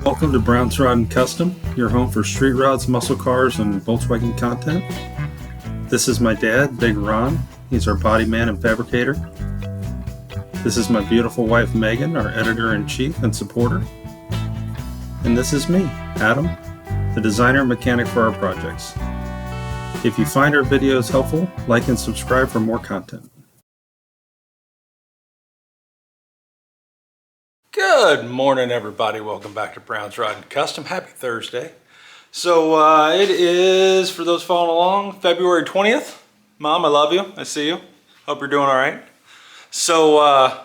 Welcome to Brown's Rod and Custom, your home for street rods, muscle cars, and Volkswagen content. This is my dad, Big Ron. He's our body man and fabricator. This is my beautiful wife, Megan, our editor-in-chief and supporter. And this is me, Adam, the designer and mechanic for our projects. If you find our videos helpful, like and subscribe for more content. Good morning, everybody. Welcome back to Brown's Rod and Custom. Happy Thursday. So it is, for those following along, February 20th. Mom, I love you. I see you. Hope you're doing all right. So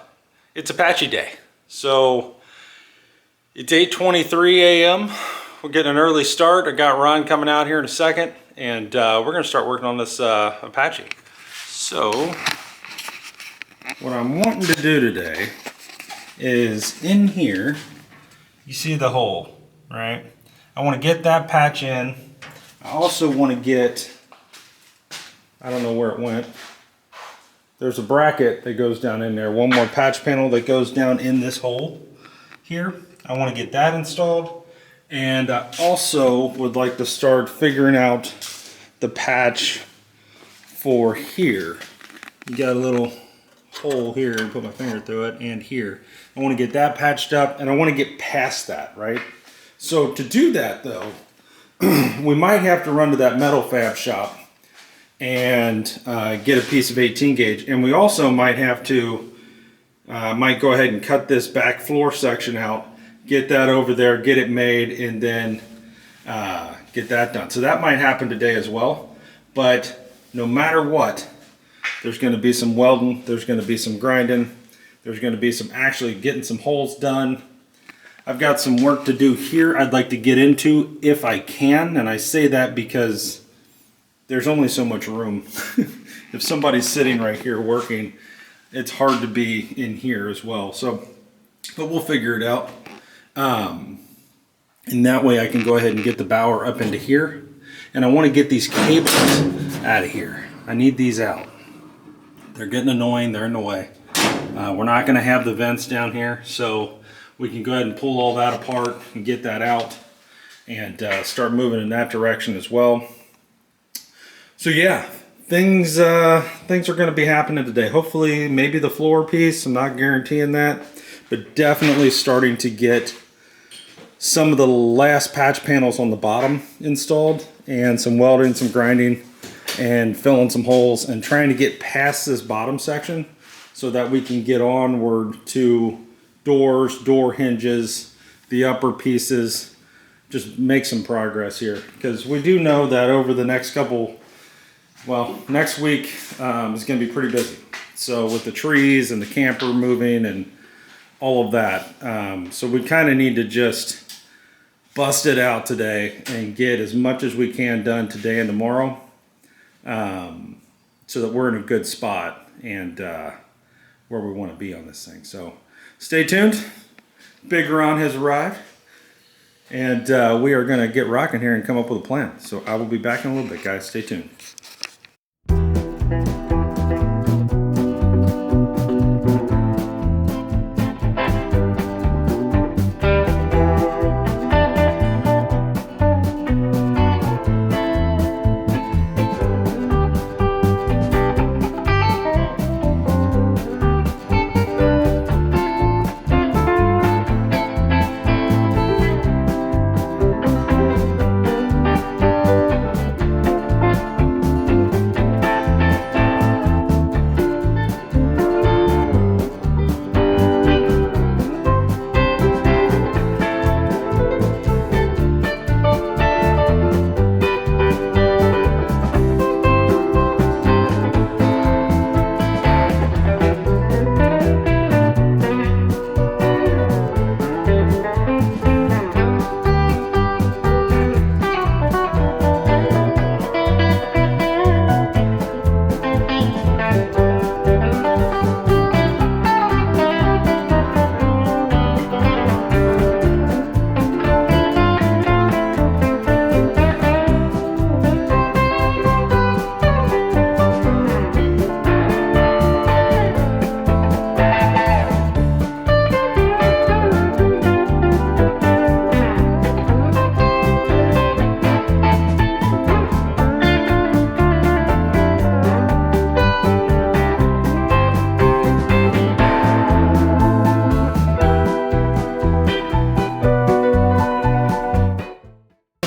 it's Apache Day. So it's 8:23 a.m. We're getting an early start. I got Ron coming out here in a second, and we're going to start working on this Apache. So what I'm wanting to do today is in here, you see the hole, right? I want to get that patch in. I also want to get, I don't know where it went. There's a bracket that goes down in there. One more patch panel that goes down in this hole here. I want to get that installed. And I also would like to start figuring out the patch for here. You got a little hole here and put my finger through it, and here. I want to get that patched up, and I want to get past that, right? So to do that though, we might have to run to that metal fab shop and get a piece of 18 gauge, and we also might have to might go ahead and cut this back floor section out, get that over there, get it made, and then get that done. So that might happen today as well, but no matter what, there's going to be some welding, there's going to be some grinding, there's going to be some actually getting some holes done. I've got some work to do here I'd like to get into if I can, and I say that because there's only so much room. If somebody's sitting right here working, it's hard to be in here as well. So, but we'll figure it out. And that way I can go ahead and get the bower up into here. And I want to get these cables out of here. I need these out. They're getting annoying, they're in the way. We're not going to have the vents down here, so we can go ahead and pull all that apart and get that out and start moving in that direction as well. So yeah, things are going to be happening today. Hopefully, maybe the floor piece, I'm not guaranteeing that, but definitely starting to get some of the last patch panels on the bottom installed, and some welding, some grinding, and filling some holes, and trying to get past this bottom section so that we can get onward to doors, door hinges, the upper pieces, just make some progress here. Because we do know that over the next couple, well, next week is going to be pretty busy. So with the trees and the camper moving and all of that. So we kind of need to just bust it out today and get as much as we can done today and tomorrow. So that we're in a good spot and where we want to be on this thing. So stay tuned. Big Ron has arrived, and we are going to get rocking here and come up with a plan. So I will be back in a little bit, guys. Stay tuned.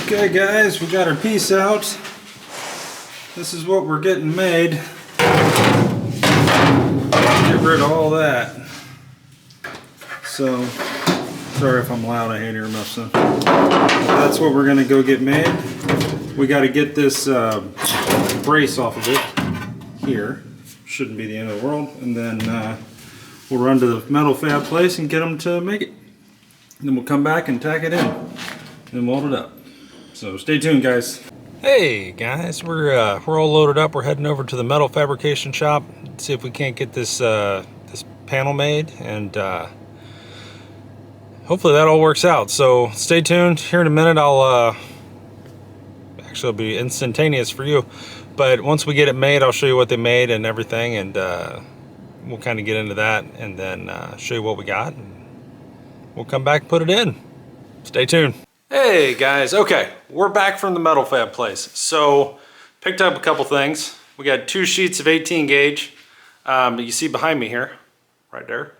Okay guys, we got our piece out. This is what we're getting made. Get rid of all that. So, sorry if I'm loud, I hate ear muffs. That's what we're gonna go get made. We gotta get this brace off of it here. Shouldn't be the end of the world. And then we'll run to the metal fab place and get them to make it. And then we'll come back and tack it in and weld it up. So stay tuned, guys. Hey guys, we're all loaded up. We're heading over to the metal fabrication shop. See if we can't get this this panel made, and hopefully that all works out. So stay tuned. Here in a minute, I'll actually it'll be instantaneous for you. But once we get it made, I'll show you what they made and everything, and we'll kind of get into that, and then show you what we got. And we'll come back and put it in. Stay tuned. Hey guys, okay, we're back from the metal fab place. So, picked up a couple things. We got 2 sheets of 18 gauge. You see behind me here, right there.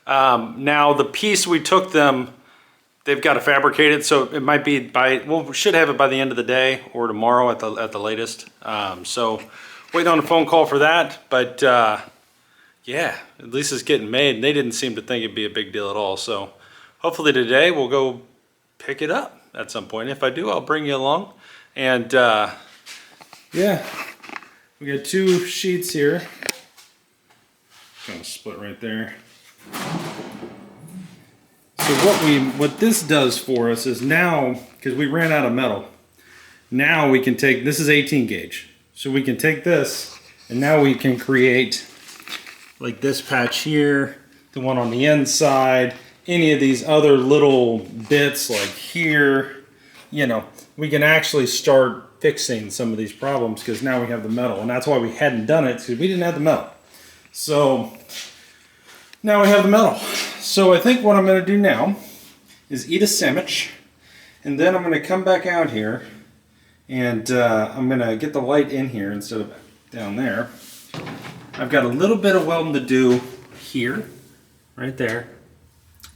Now the piece we took them, they've got to fabricate it, so it might be well, we should have it by the end of the day or tomorrow at the latest. So, waiting on a phone call for that, but yeah, at least it's getting made. They didn't seem to think it'd be a big deal at all, so hopefully today we'll go pick it up at some point. If I do, I'll bring you along. And yeah, we got 2 sheets here. Kind of split right there. So what this does for us is now, because we ran out of metal, now we can take, this is 18 gauge. So we can take this and now we can create like this patch here, the one on the inside, any of these other little bits like here, you know, we can actually start fixing some of these problems because now we have the metal, and that's why we hadn't done it, because we didn't have the metal. So now we have the metal. So I think what I'm going to do now is eat a sandwich, and then I'm going to come back out here, and I'm going to get the light in here instead of down there. I've got a little bit of welding to do here, right there,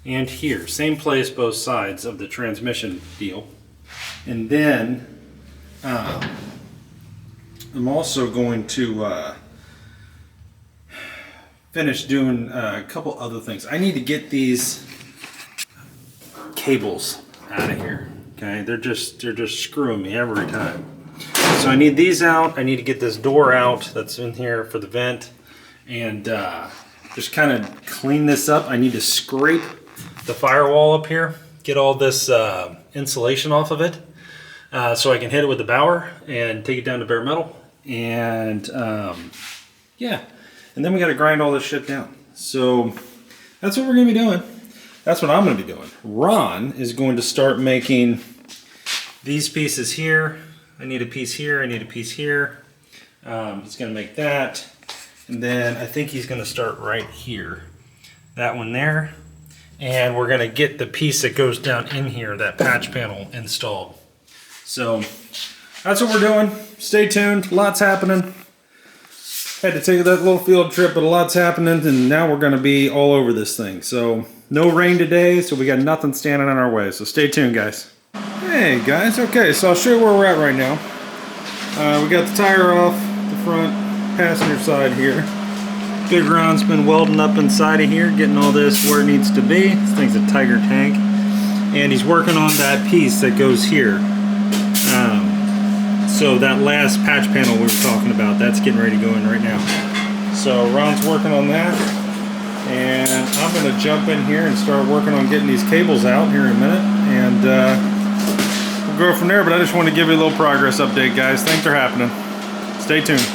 and here, same place, both sides of the transmission deal. And then I'm also going to finish doing a couple other things. I need to get these cables out of here. Okay, they're just screwing me every time. So I need these out. I need to get this door out that's in here for the vent, and just kind of clean this up. I need to scrape the firewall up here, get all this insulation off of it, so I can hit it with the Bauer and take it down to bare metal. And yeah, and then we got to grind all this shit down. So that's what we're going to be doing. That's what I'm going to be doing. Ron is going to start making these pieces here. I need a piece here, I need a piece here. He's going to make that, and then I think he's going to start right here. That one there. And we're going to get the piece that goes down in here, that patch panel, installed. So that's what we're doing. Stay tuned. Lots happening. Had to take that little field trip, but a lot's happening, and now we're going to be all over this thing. So no rain today, so we got nothing standing in our way. So stay tuned, guys. Hey guys, okay, so I'll show you where we're at right now. We got the tire off the front passenger side here. Big Ron's been welding up inside of here, getting all this where it needs to be. This thing's a Tiger tank. And he's working on that piece that goes here. So that last patch panel we were talking about, that's getting ready to go in right now. So Ron's working on that. And I'm going to jump in here and start working on getting these cables out here in a minute. And we'll go from there, but I just want to give you a little progress update, guys. Things are happening. Stay tuned.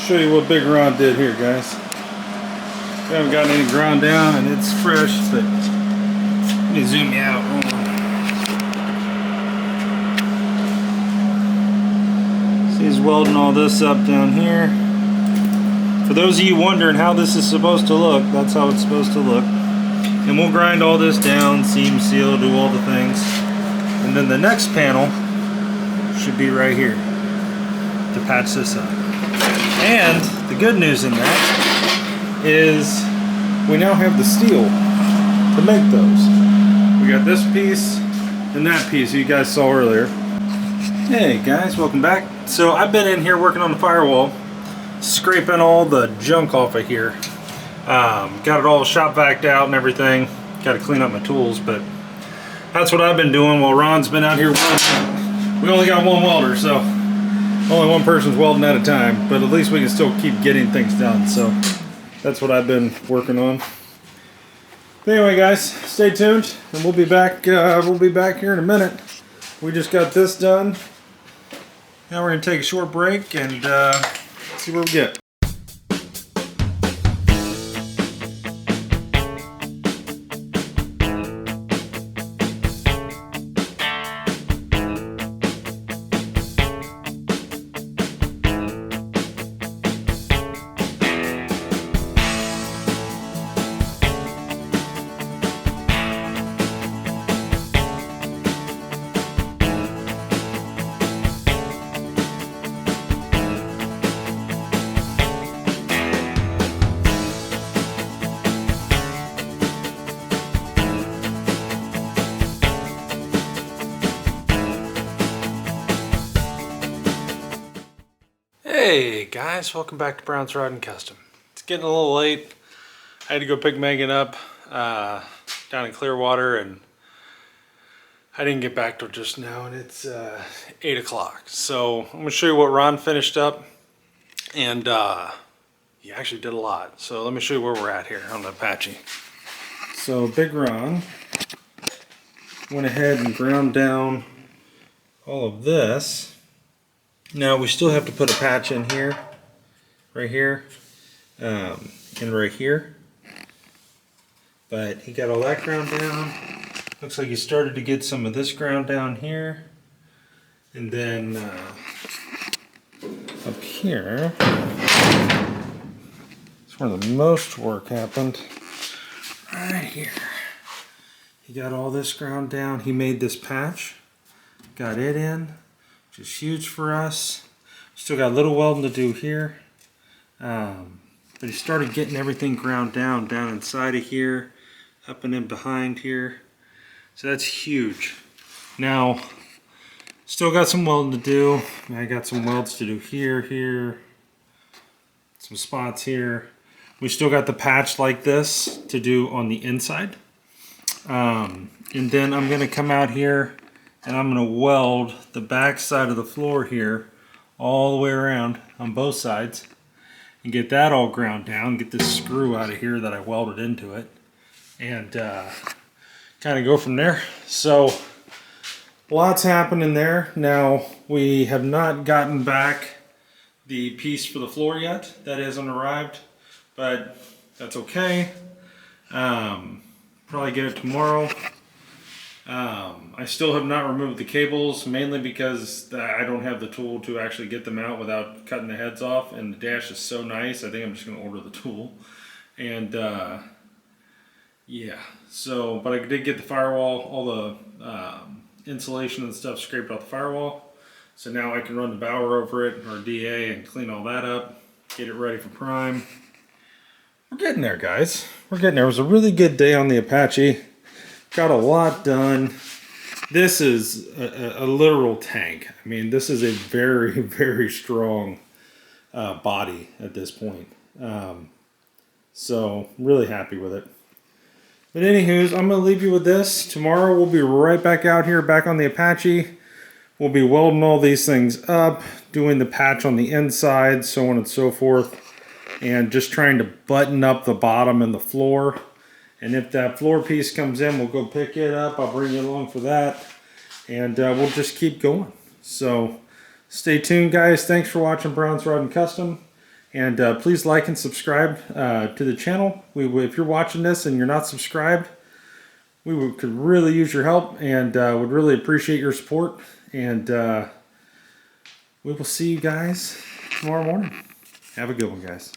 show you what Big Ron did here, guys. We haven't gotten any ground down and it's fresh, but let me zoom you out. Hold on. See, he's welding all this up down here. For those of you wondering how this is supposed to look, that's how it's supposed to look. And we'll grind all this down, seam seal, do all the things. And then the next panel should be right here to patch this up. And the good news in that is we now have the steel to make those. We got this piece and that piece you guys saw earlier. Hey guys, welcome back. So I've been in here working on the firewall, scraping all the junk off of here. Got it all shop vac out and everything. Got to clean up my tools, but that's what I've been doing while Ron's been out here welding. We only got one welder, so only one person's welding at a time, but at least we can still keep getting things done. So that's what I've been working on. But anyway, guys, stay tuned, and we'll be back. We'll be back here in a minute. We just got this done. Now we're gonna take a short break and see where we get. Hey guys, welcome back to Brown's Rod and Custom. It's getting a little late. I had to go pick Megan up down in Clearwater, and I didn't get back till just now, and it's 8 o'clock. So I'm gonna show you what Ron finished up, and he actually did a lot. So let me show you where we're at here on the Apache. So Big Ron went ahead and ground down all of this. Now we still have to put a patch in here, right here, and right here. But he got all that ground down. Looks like he started to get some of this ground down here. And then up here, that's where the most work happened. Right here. He got all this ground down. He made this patch, got it in. Which is huge for us. Still got a little welding to do here. But he started getting everything ground down inside of here, up and in behind here. So that's huge. Now, still got some welding to do. I got some welds to do here, some spots here. We still got the patch like this to do on the inside. And then I'm gonna come out here and I'm going to weld the back side of the floor here all the way around on both sides and get that all ground down, get this screw out of here that I welded into it, and kind of go from there. So lots happening there. Now we have not gotten back the piece for the floor yet. That hasn't arrived, but that's okay. Probably get it tomorrow. I still have not removed the cables, mainly because I don't have the tool to actually get them out without cutting the heads off, and the dash is so nice, I think I'm just going to order the tool. And yeah, so, but I did get the firewall, all the insulation and stuff scraped off the firewall, so now I can run the Bauer over it, or DA, and clean all that up, get it ready for prime. We're getting there, guys. We're getting there. It was a really good day on the Apache. Got a lot done. This is a literal tank. I mean, this is a very, very strong body at this point. So, really happy with it. But anywho's, I'm going to leave you with this. Tomorrow we'll be right back out here, back on the Apache. We'll be welding all these things up, doing the patch on the inside, so on and so forth. And just trying to button up the bottom and the floor. And if that floor piece comes in, we'll go pick it up. I'll bring you along for that. And we'll just keep going. So stay tuned, guys. Thanks for watching Brown's Rod and Custom. And please like and subscribe to the channel. If you're watching this and you're not subscribed, could really use your help and would really appreciate your support. And we will see you guys tomorrow morning. Have a good one, guys.